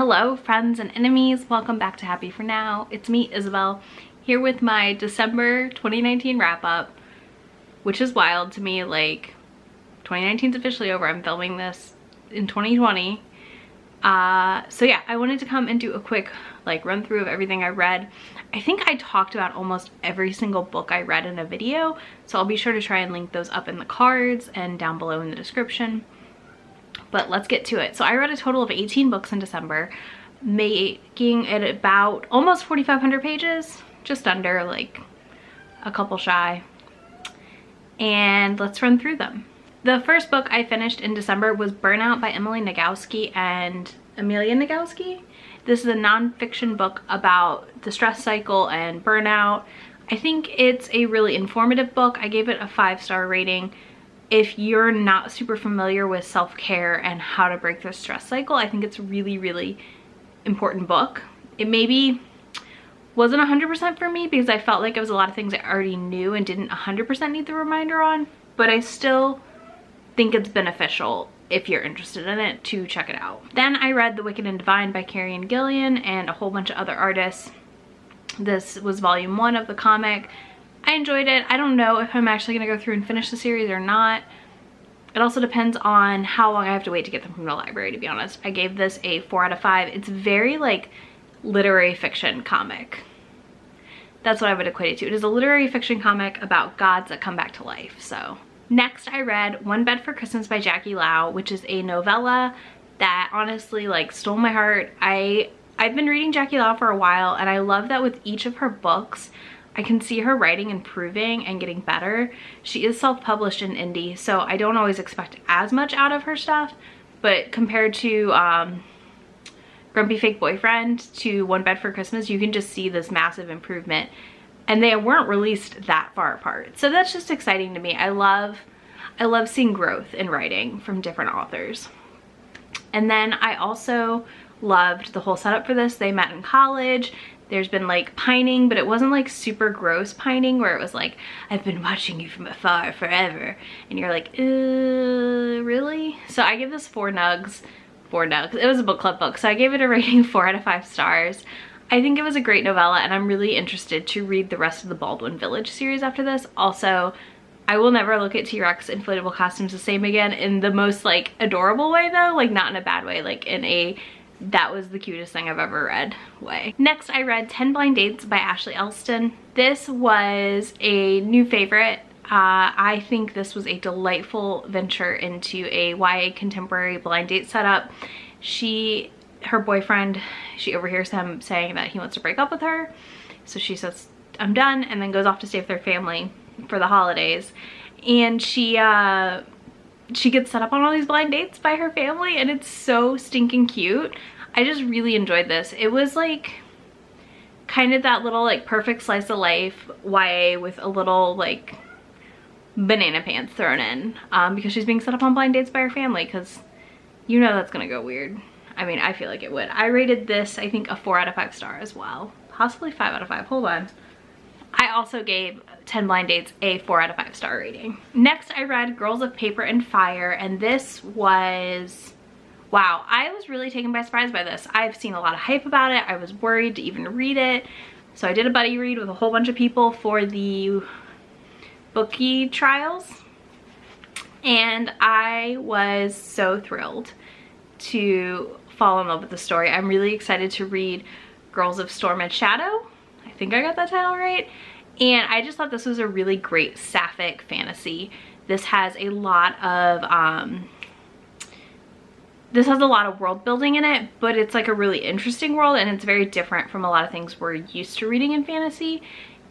Hello friends and enemies, welcome back to Happy for Now. It's me, Isabel, here with my December 2019 wrap up, which is wild to me. Like, 2019 is officially over. I'm filming this in 2020. So yeah, I wanted to come and do a quick run through of everything I read. I think I talked about almost every single book I read in a video, so I'll be sure to try and link those up in the cards and down below in the description. But let's get to it. So I read a total of 18 books in December, making it about almost 4,500 pages, just under, like a couple shy. And let's run through them. The first book I finished in December was Burnout by Emily Nagoski and Amelia Nagoski. This is a nonfiction book about the stress cycle and burnout. I think it's a really informative book. I gave it a 5-star rating. If you're not super familiar with self-care and how to break the stress cycle, I think it's a really, really important book. It maybe wasn't 100% for me because I felt like it was a lot of things I already knew and didn't 100% need the reminder on, but I still think it's beneficial if you're interested in it to check it out. Then I read The Wicked and Divine by Carrie and Gillian and a whole bunch of other artists. This was volume 1 of the comic. I enjoyed it. I don't know if I'm actually gonna go through and finish the series or not. It also depends on how long I have to wait to get them from the library, to be honest. I gave this a 4 out of 5. It's very literary fiction comic. That's what I would equate it to. It is a literary fiction comic about gods that come back to life, so. Next I read One Bed for Christmas by Jackie Lau, which is a novella that honestly stole my heart. I've been reading Jackie Lau for a while, and I love that with each of her books I can see her writing improving and getting better. She is self-published in indie, so I don't always expect as much out of her stuff, but compared to Grumpy Fake Boyfriend to One Bed for Christmas, you can just see this massive improvement, and they weren't released that far apart. So that's just exciting to me. I love seeing growth in writing from different authors. And then I also loved the whole setup for this. They met in college. There's been pining, but it wasn't super gross pining where it was I've been watching you from afar forever, and you're really? So I give this 4 nugs. It was a book club book, so I gave it a rating of 4 out of 5 stars. I think it was a great novella, and I'm really interested to read the rest of the Baldwin Village series after this. Also, I will never look at T-Rex inflatable costumes the same again, in the most adorable way though, not in a bad way, in a that was the cutest thing I've ever read way. Next I read 10 Blind Dates by Ashley Elston. This was a new favorite. I think this was a delightful venture into a YA contemporary blind date setup. Her boyfriend, she overhears him saying that he wants to break up with her, so she says I'm done, and then goes off to stay with her family for the holidays, and she gets set up on all these blind dates by her family, and it's so stinking cute. I just really enjoyed this. It was kind of that little perfect slice of life YA with a little banana pants thrown in, because she's being set up on blind dates by her family, because you know that's gonna go weird. I mean, I feel like it would. I rated this, I think, a 4 out of 5 star as well. Possibly 5 out of 5, hold on. I also gave 10 Blind Dates a 4 out of 5 star rating. Next I read Girls of Paper and Fire, and this was, wow, I was really taken by surprise by this. I've seen a lot of hype about it. I was worried to even read it, so I did a buddy read with a whole bunch of people for the bookie trials, and I was so thrilled to fall in love with the story. I'm really excited to read Girls of Storm and Shadow. I think I got that title right. And I just thought this was a really great sapphic fantasy. This has a lot of world building in it, but it's a really interesting world, and it's very different from a lot of things we're used to reading in fantasy.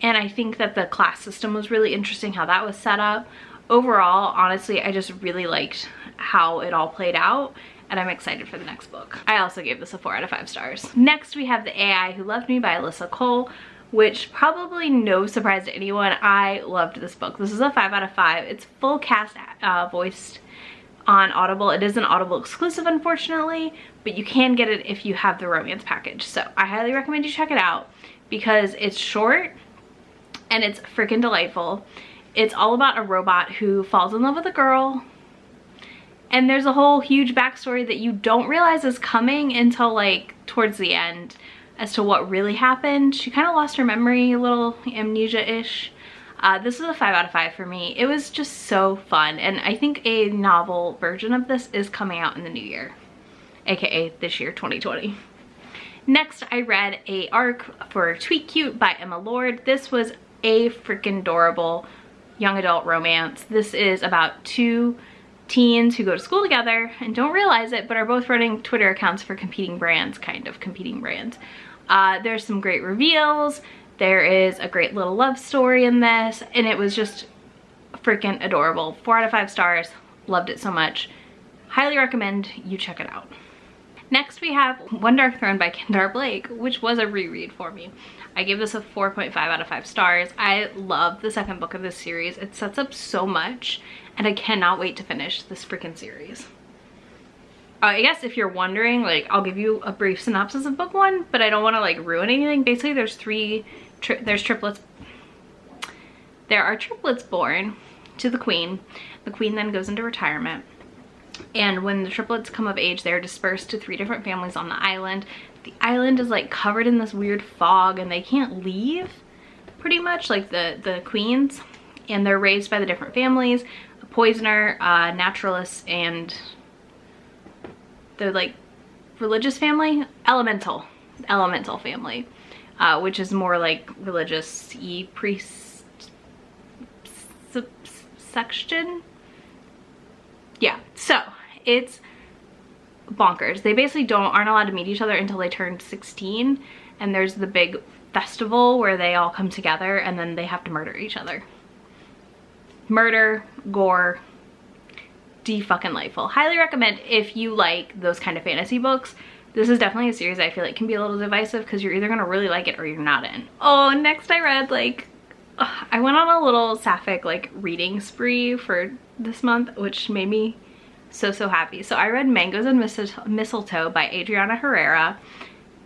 And I think that the class system was really interesting, how that was set up. Overall, honestly, I just really liked how it all played out, and I'm excited for the next book. I also gave this a 4 out of 5 stars. Next we have The AI Who Loved Me by Alyssa Cole, which probably no surprise to anyone. I loved this book. This is a 5 out of 5. It's full cast voiced on Audible. It is an Audible exclusive, unfortunately, but you can get it if you have the romance package. So I highly recommend you check it out because it's short and it's freaking delightful. It's all about a robot who falls in love with a girl, And there's a whole huge backstory that you don't realize is coming until like towards the end as to what really happened. She kind of lost her memory, a little amnesia-ish. This was a 5 out of 5 for me. It was just so fun, and I think a novel version of this is coming out in the new year, aka this year, 2020. Next, I read a arc for Tweet Cute by Emma Lord. This was a freaking adorable young adult romance. This is about two teens who go to school together and don't realize it, but are both running Twitter accounts for competing brands, kind of competing brands. There's some great reveals. There is a great little love story in this, and it was just freaking adorable. 4 out of 5 stars. Loved it so much. Highly recommend you check it out. Next, we have One Dark Throne by Kendar Blake, which was a reread for me. I gave this a 4.5 out of 5 stars. I love the second book of this series. It sets up so much, and I cannot wait to finish this freaking series. I guess if you're wondering, like, I'll give you a brief synopsis of book 1, but I don't want to like ruin anything. Basically, there's triplets. There are triplets born to the queen. The queen then goes into retirement, and when the triplets come of age, they're dispersed to 3 different families on the island. The island is like covered in this weird fog, and they can't leave, pretty much, like the queens, and they're raised by the different families: a poisoner, naturalist, and the like religious family, elemental family, which is more like religious-y priest section. Yeah, so it's bonkers. They basically aren't allowed to meet each other until they turn 16, and there's the big festival where they all come together, and then they have to murder each other. Murder, gore, de-fucking-lightful. Highly recommend if you like those kind of fantasy books. This is definitely a series I feel like can be a little divisive, because you're either gonna really like it or you're not in. Oh, next I read like, I went on a little sapphic like reading spree for this month, which made me so happy. So I read Mangoes and Mistletoe by Adriana Herrera.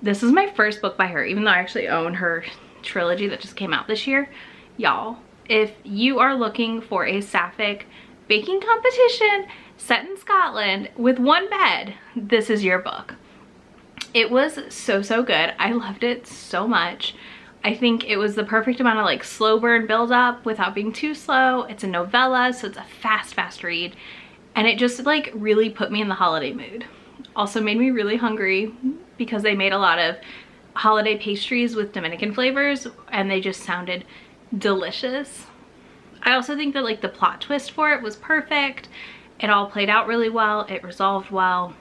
This is my first book by her, even though I actually own her trilogy that just came out this year. Y'all, if you are looking for a sapphic baking competition set in Scotland with one bed, this is your book. It was so good. I loved it so much. I think it was the perfect amount of like slow burn build up without being too slow. It's a novella, so it's a fast read, and it just like really put me in the holiday mood. Also made me really hungry because they made a lot of holiday pastries with Dominican flavors, and they just sounded delicious. I also think that like the plot twist for it was perfect. It all played out really well. It resolved well.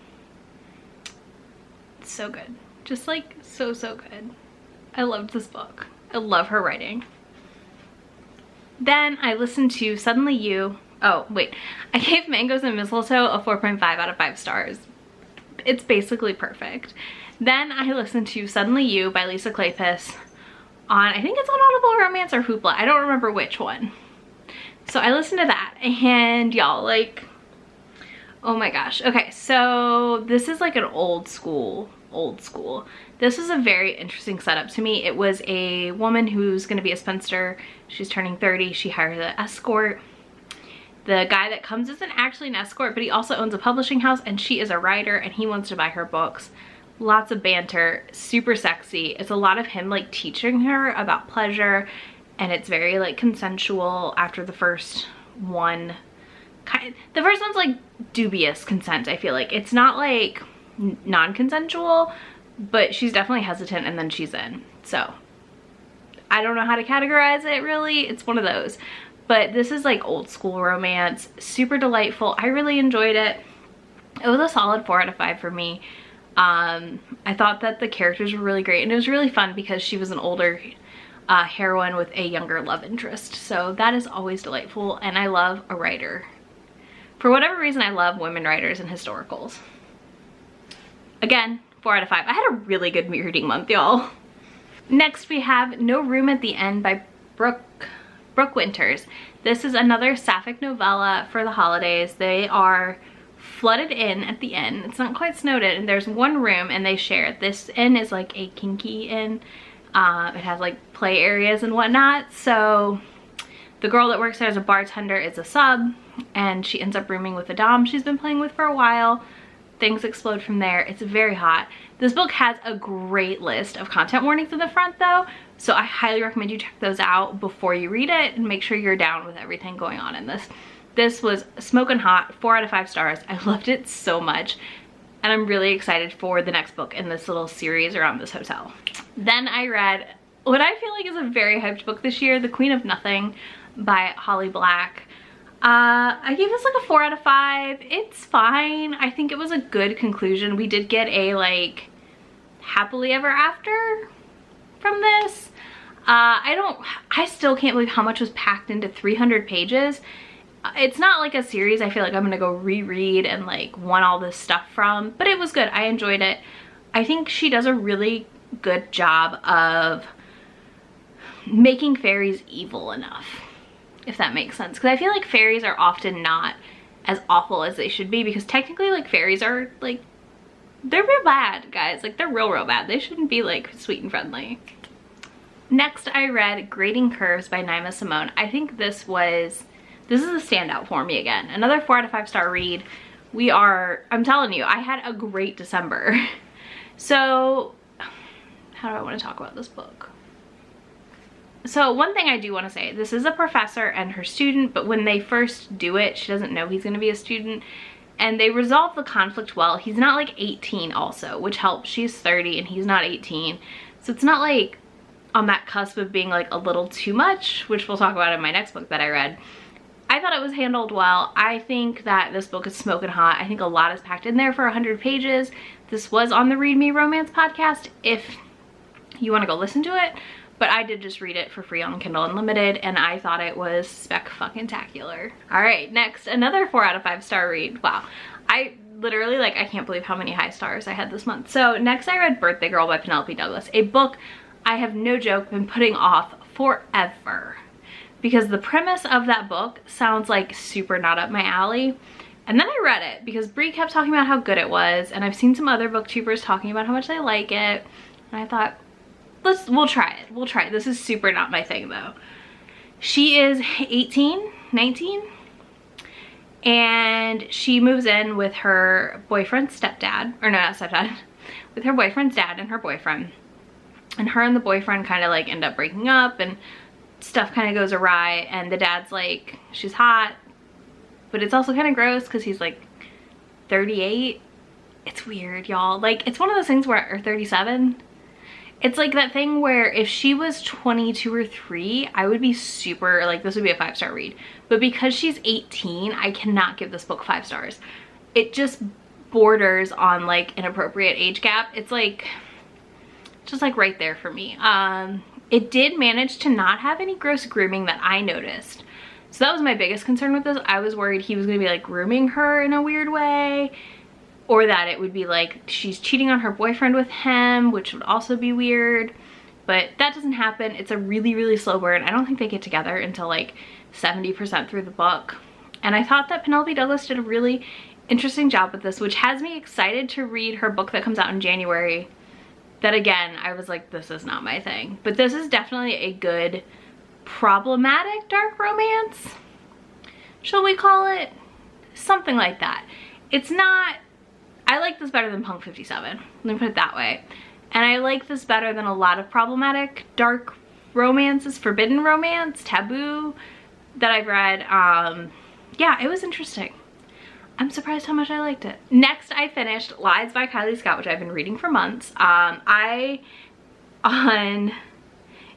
So good. Just like so good. I loved this book. I love her writing. Then I listened to Suddenly You. Oh wait, I gave Mangoes and Mistletoe a 4.5 out of 5 stars. It's basically perfect. Then I listened to Suddenly You by Lisa Kleypas on, I think it's on Audible Romance or Hoopla. I don't remember which one. So I listened to that, and y'all, like, oh my gosh. Okay, so this is like an old school. This was a very interesting setup to me. It was a woman who's gonna be a spinster. She's turning 30. She hires an escort. The guy that comes isn't actually an escort, but he also owns a publishing house, and she is a writer, and he wants to buy her books. Lots of banter, super sexy. It's a lot of him like teaching her about pleasure, and it's very like consensual after the first one. The first one's like dubious consent, I feel like. It's not like non-consensual, but she's definitely hesitant, and then she's in. So I don't know how to categorize it really. It's one of those. But this is like old school romance, super delightful. I really enjoyed it. It was a solid 4 out of 5 for me. I thought that the characters were really great, and it was really fun because she was an older heroine with a younger love interest. So that is always delightful, and I love a writer. For whatever reason, I love women writers and historicals. Again, 4 out of 5. I had a really good reading month, y'all. Next, we have No Room at the End by Brooke Winters. This is another sapphic novella for the holidays. They are flooded in at the inn. It's not quite snowed in, and there's one room and they share it. This inn is like a kinky inn. It has like play areas and whatnot. So The girl that works there as a bartender is a sub, and she ends up rooming with a dom she's been playing with for a while. Things explode from there. It's very hot. This book has a great list of content warnings in the front though, so I highly recommend you check those out before you read it and make sure you're down with everything going on in this. This was smoking hot, 4 out of 5 stars. I loved it so much, and I'm really excited for the next book in this little series around this hotel. Then I read what I feel like is a very hyped book this year, The Queen of Nothing by Holly Black. I gave this like a 4 out of 5. It's fine. I think it was a good conclusion. We did get a like happily ever after from this. I still can't believe how much was packed into 300 pages. It's not like a series I feel like I'm gonna go reread and like want all this stuff from, but it was good. I enjoyed it. I think she does a really good job of making fairies evil enough, if that makes sense, because I feel like fairies are often not as awful as they should be, because technically like fairies are like, they're real bad, guys. Like they're real bad. They shouldn't be like sweet and friendly. Next I read Grading Curves by Naima Simone. I think this is a standout for me again. Another 4 out of 5 star read. I'm telling you, I had a great December. So how do I want to talk about this book? So one thing I do want to say, this is a professor and her student, but when they first do it, she doesn't know he's going to be a student, and they resolve the conflict well. He's not like 18 also, which helps. She's 30 and he's not 18. So it's not like on that cusp of being like a little too much, which we'll talk about in my next book that I read. I thought it was handled well. I think that this book is smoking hot. I think a lot is packed in there for 100 pages. This was on the Read Me Romance podcast if you want to go listen to it. But I did just read it for free on Kindle Unlimited, and I thought it was spec-fucking-tacular. All right, next, another 4 out of 5 star read. Wow, I literally, like, I can't believe how many high stars I had this month. So next I read Birthday Girl by Penelope Douglas, a book I have, no joke, been putting off forever, because the premise of that book sounds like super not up my alley. And then I read it because Brie kept talking about how good it was, and I've seen some other booktubers talking about how much they like it, and I thought, we'll try it. This is super not my thing though. She is 18, 19, and she moves in with her boyfriend's stepdad, or no, not stepdad, with her boyfriend's dad and her boyfriend. And her and the boyfriend kind of like end up breaking up, and stuff kind of goes awry, and the dad's like, she's hot, but it's also kind of gross because he's like 38. It's weird, y'all. Like, it's one of those things where, or 37. It's like that thing where if she was 22 or 3, I would be super, like, this would be a 5 star read. But because she's 18, I cannot give this book 5 stars. It just borders on like an appropriate age gap. It's like, just like right there for me. It did manage to not have any gross grooming that I noticed. So that was my biggest concern with this. I was worried he was gonna be like grooming her in a weird way, or that it would be like she's cheating on her boyfriend with him, which would also be weird. But that doesn't happen. It's a really slow burn. I don't think they get together until like 70% through the book. And I thought that Penelope Douglas did a really interesting job with this, which has me excited to read her book that comes out in January. That again, I was like, this is not my thing. But this is definitely a good problematic dark romance, shall we call it? Something like that. It's not, I like this better than Punk 57, let me put it that way. And I like this better than a lot of problematic dark romances, forbidden romance, taboo that I've read. Yeah, it was interesting. I'm surprised how much I liked it. Next, I finished Lies by Kylie Scott, which I've been reading for months. I, on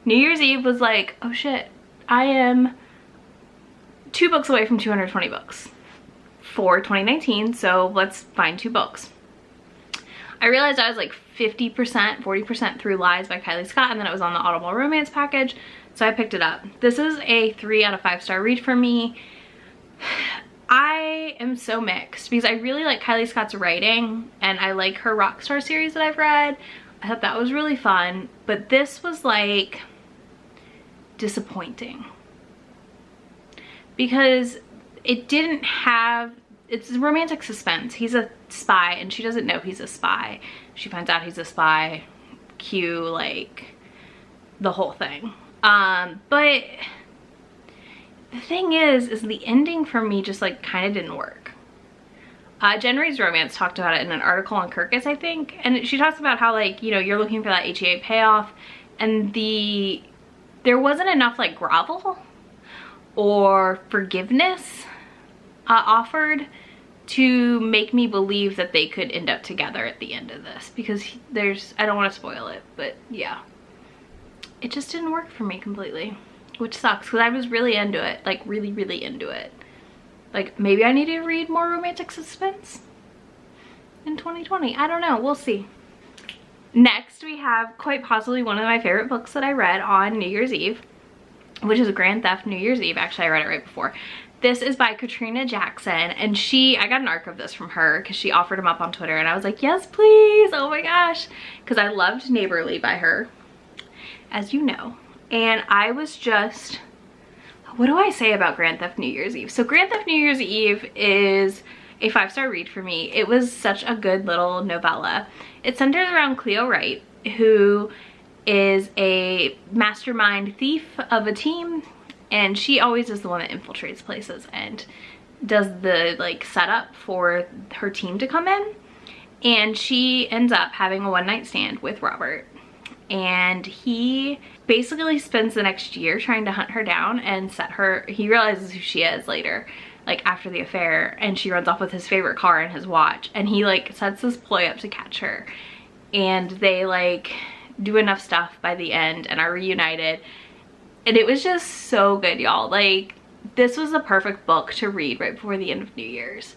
New Year's Eve, was like, oh shit, I am 2 books away from 220 books for 2019, so let's find 2 books. I realized I was like 50%, 40% through Lies by Kylie Scott, and then it was on the Audible Romance package, so I picked it up. This is a 3 out of 5 star read for me. I am so mixed because I really like Kylie Scott's writing, and I like her Rockstar series that I've read. I thought that was really fun, but this was like disappointing because it didn't have, it's romantic suspense. He's a spy and she doesn't know he's a spy. She finds out he's a spy. Cue, like, the whole thing. But the thing is the ending for me just like kind of didn't work. Jen Reed's Romance talked about it in an article on Kirkus, I think, and she talks about how, like, you know, you're looking for that HEA payoff, and there wasn't enough like grovel or forgiveness offered to make me believe that they could end up together at the end of this, because I don't want to spoil it, but yeah, it just didn't work for me completely, which sucks because I was really into it, like really into it. Like, maybe I need to read more romantic suspense in 2020. I don't know. We'll see. Next, we have quite possibly one of my favorite books that I read on New Year's Eve, which is Grand Theft New Year's Eve. Actually, I read it right before. This is by Katrina Jackson, and I got an arc of this from her because she offered them up on Twitter, and I was like, yes, please. Oh my gosh. Because I loved Neighborly by her, as you know. And I was just... what do I say about Grand Theft New Year's Eve? So Grand Theft New Year's Eve is a 5-star read for me. It was such a good little novella. It centers around Cleo Wright, who is a mastermind thief of a team, and she always is the one that infiltrates places and does the like setup for her team to come in. And she ends up having a one-night stand with Robert, and he basically spends the next year trying to hunt her down and he realizes who she is later, like after the affair, and she runs off with his favorite car and his watch, and he like sets this ploy up to catch her, and they like do enough stuff by the end and are reunited, and it was just so good, y'all. Like, this was the perfect book to read right before the end of New Year's.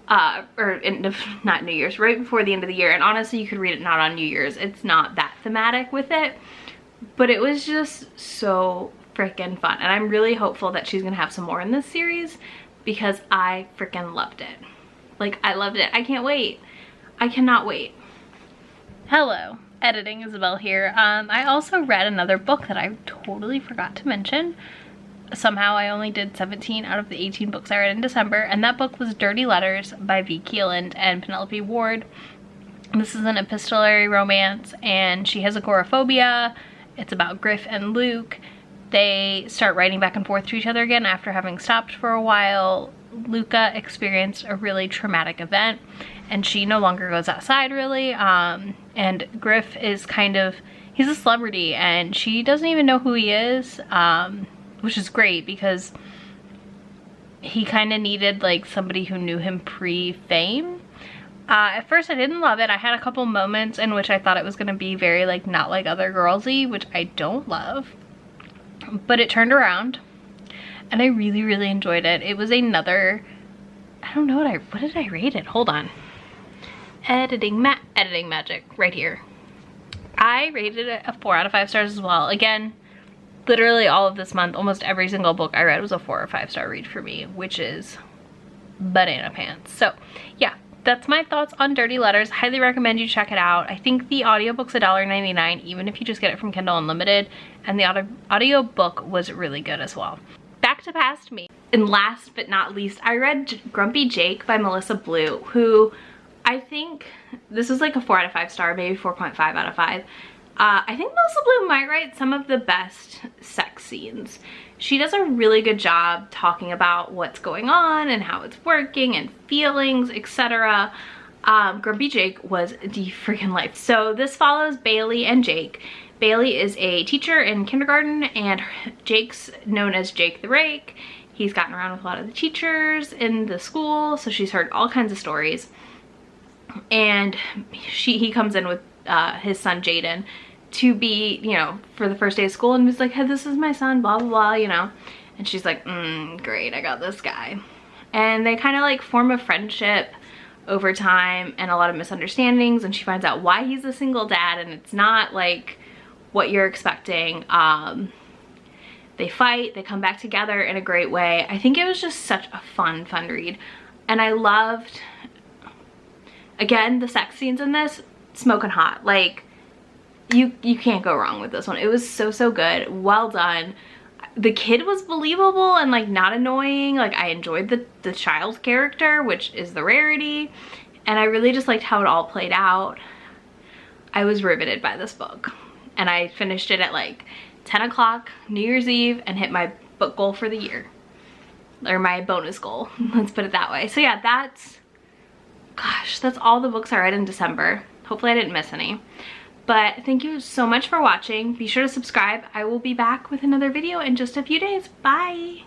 Not New Year's, right before the end of the year. And honestly, you could read it not on New Year's. It's not that thematic with it, but it was just so freaking fun, and I'm really hopeful that she's gonna have some more in this series because I freaking loved it. Like, I loved it. I can't wait. I cannot wait. Hello, editing Isabel here. I also read another book that I totally forgot to mention. Somehow I only did 17 out of the 18 books I read in December, and that book was Dirty Letters by V. Keeland and Penelope Ward. This is an epistolary romance, and she has agoraphobia. It's about Griff and Luke. They start writing back and forth to each other again after having stopped for a while. Luca experienced a really traumatic event, and she no longer goes outside really. And Griff is he's a celebrity, and she doesn't even know who he is, which is great because he kind of needed like somebody who knew him pre-fame. At first I didn't love it. I had a couple moments in which I thought it was going to be very like not like other girlsy, which I don't love, but it turned around and I really enjoyed it. It was another, I don't know what did I rate it? Hold on. Editing magic right here. I rated it a 4 out of 5 stars as well. Again, literally all of this month, almost every single book I read was a 4 or 5 star read for me, which is banana pants. So yeah, that's my thoughts on Dirty Letters. Highly recommend you check it out. I think the audiobook's $1.99, even if you just get it from Kindle Unlimited, and the audiobook was really good as well. Back to Past Me. And last but not least, I read Grumpy Jake by Melissa Blue, who I think this was like a 4 out of 5 star, maybe 4.5 out of 5. I think Melissa Blue might write some of the best sex scenes. She does a really good job talking about what's going on and how it's working and feelings, etc. Grumpy Jake was the freaking life. So this follows Bailey and Jake. Bailey is a teacher in kindergarten, and Jake's known as Jake the Rake. He's gotten around with a lot of the teachers in the school, so she's heard all kinds of stories. And he comes in with his son Jaden to be, you know, for the first day of school, and he's like, hey, this is my son, blah blah blah, you know. And she's like, great, I got this guy. And they kind of like form a friendship over time, and a lot of misunderstandings, and she finds out why he's a single dad, and it's not like what you're expecting. They fight, they come back together in a great way. I think it was just such a fun read, and I loved, again, the sex scenes in this, smoking hot. Like, you can't go wrong with this one. It was so good, well done. The kid was believable and like not annoying. Like, I enjoyed the child character, which is the rarity, and I really just liked how it all played out. I was riveted by this book, and I finished it at like 10 o'clock New Year's Eve and hit my book goal for the year. or my bonus goal. Let's put it that way. So yeah, that's all the books I read in December. Hopefully I didn't miss any. But thank you so much for watching. Be sure to subscribe. I will be back with another video in just a few days. Bye!